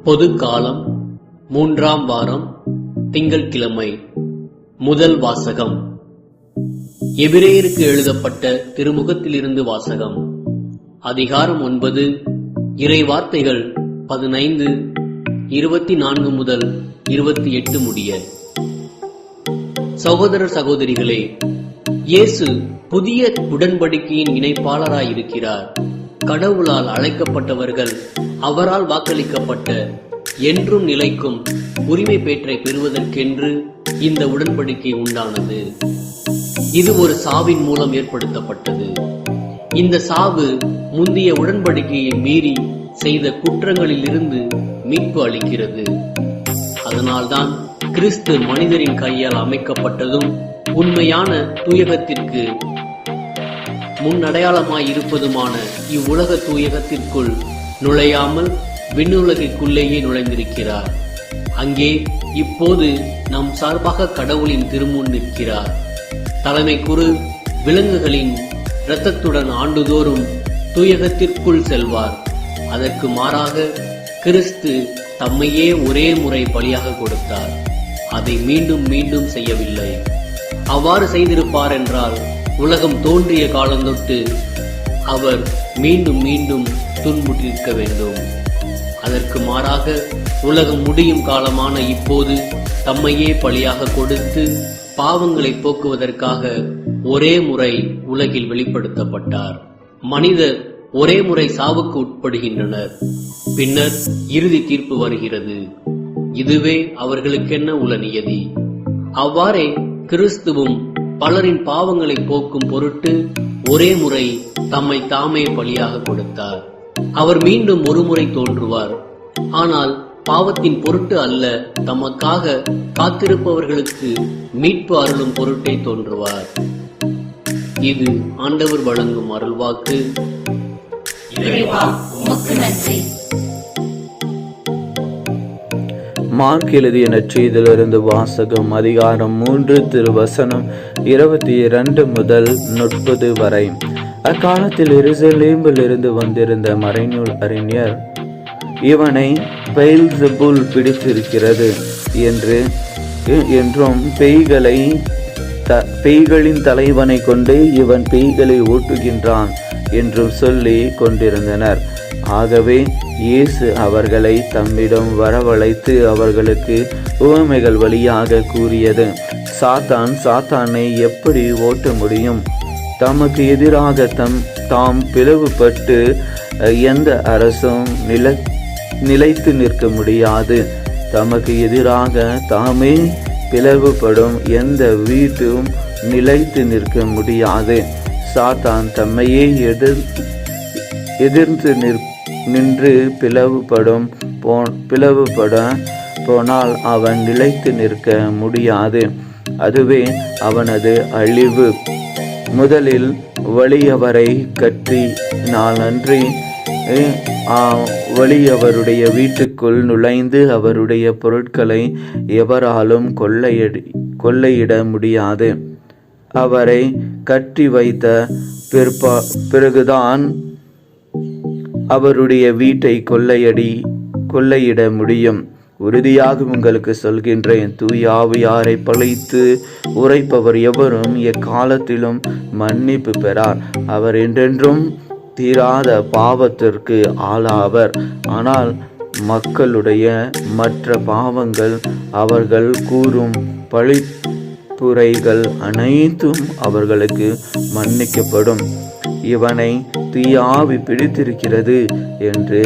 பொது காலம் 3ஆம் வாரம் திங்கட்கிழமை. முதல் வாசகம். எபிரேயருக்கு எழுதப்பட்ட திருமுகத்திலிருந்து வாசகம். அதிகாரம் 9, இறை வார்த்தைகள் 15, 24 முதல் 28 முடிய. சகோதரர் சகோதரிகளே, இயேசு புதிய உடன்படிக்கையின் இணைப்பாளராயிருக்கிறார். கடவுளால் அழைக்கப்பட்டவர்கள் அவரால் வாக்களிக்கப்பட்ட என்றும் நிலைக்கும் உரிமை பேற்றை பெறுவதற்கென்று இந்த உடன்படிக்கை உண்டானது. இது ஒரு சாவின் மூலம் ஏற்படுத்தப்பட்டது. இந்த சாவு முந்தைய உடன்படிக்கையை மீறி செய்த குற்றங்களில் இருந்து மீட்பு அளிக்கிறது. அதனால்தான் கிறிஸ்து மனிதரின் கையால் அமைக்கப்பட்டதும் உண்மையான தூயகத்திற்கு முன்னடையாளமாய் இருப்பதுமான இவ்வுலக தூயகத்திற்குள் நுழையாமல் விண்ணுலகிற்குள்ளேயே நுழைந்திருக்கிறார். அங்கே இப்போது நம் சார்பாக கடவுளின் திருமுன் நிற்கிறார். தலைமை குரு விலங்குகளின் இரத்தத்துடன் ஆண்டுதோறும் தூயகத்திற்குள் செல்வார். அதற்கு மாறாக கிறிஸ்து தம்மையே ஒரே முறை பலியாக கொடுத்தார். அதை மீண்டும் மீண்டும் செய்யவில்லை. அவ்வாறு செய்திருப்பார் என்றால் உலகம் தோன்றிய காலந்தொட்டு அவர் மீண்டும் மீண்டும் துன்புற்றிருக்க வேண்டும். அதற்கு மாறாக உலகம் முடியும் காலமான இப்போது தம்மையே பலியாக கொடுத்து பாவங்களை போக்குவதற்காக ஒரே முறை உலகில் வெளிப்படுத்தப்பட்டார். மனிதர் ஒரே முறை சாவுக்கு உட்படுகின்றனர். பின்னர் இறுதி தீர்ப்பு வருகிறது. இதுவே அவர்களுக்கென்ன உள்ள நியதி. அவ்வாறே கிறிஸ்துவும் பலரின் பாவங்களை போக்கும் பொருட்டு ஒரே முறை தம்மை தாமே பலியாக கொடுத்தார். அவர் மீண்டும் ஒரு முறை தோன்றுவார். ஆனால் பாவத்தின் பொருட்டு அல்ல, தமக்காக காத்திருப்பவர்களுக்கு மீட்பு அருளும் பொருட்டே தோன்றுவார். இது ஆண்டவர் வழங்கும் அருள்வாக்கு. மார்க் எழுதிய நற்செய்தியிலிருந்து வாசகம். அதிகாரம் 3 திருவசனம் 22 முதல் 30 வரை. அக்காலத்தில் எருசலேமில் இருந்து வந்திருந்த மறைநூல் அறிஞர், இவனை பெயல்செபூல் பிடித்திருக்கிறது என்றும் பேய்களின் தலைவனை கொண்டு இவன் பேய்களை ஓட்டுகின்றான் என்றும் சொல்லி கொண்டிருந்தனர். ஆகவே இயேசு அவர்களை தம்மிடம் வரவழைத்து அவர்களுக்கு உவமைகள் வழியாக கூறியது: சாத்தானை எப்படி ஓட்ட முடியும்? தமக்கு எதிராக தாம் பிளவுபட்டு எந்த அரசும் நிலைத்து நிற்க முடியாது. தமக்கு எதிராக தாமே பிளவுபடும் எந்த வீட்டும் நிலைத்து நிற்க முடியாது. சாத்தான் தம்மையே எதிர்த்து நின்று பிளவுபட போனால் அவன் நிலைத்து நிற்க முடியாது. அதுவே அவனது அழிவு. முதலில் வலியவரை கற்றினாலன்றி வலியவருடைய வீட்டுக்குள் நுழைந்து அவருடைய பொருட்களை எவராலும் கொள்ளையிட முடியாது. அவரை கட்டி வைத்த பிறகுதான் அவருடைய வீட்டை கொள்ளையிட முடியும். உறுதியாக உங்களுக்கு சொல்கின்றேன், தூய ஆவியாரை பழித்து உரைப்பவர் எவரும் எக்காலத்திலும் மன்னிப்பு பெறார். அவர் என்றென்றும் தீராத பாவத்திற்கு ஆளாவர். ஆனால் மக்களுடைய மற்ற பாவங்கள், அவர்கள் கூறும் பழிப்புரைகள் அனைத்தும் அவர்களுக்கு மன்னிக்கப்படும். இவனை தீய ஆவி பிடித்திருக்கிறது என்று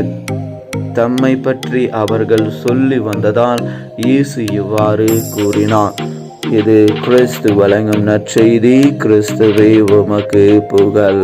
தம்மை பற்றி அவர்கள் சொல்லி வந்ததால் இயேசு இவ்வாறு கூறினார். இது கிறிஸ்து வழங்கும் நற்செய்தி. கிறிஸ்துவே உமக்கு புகழ்.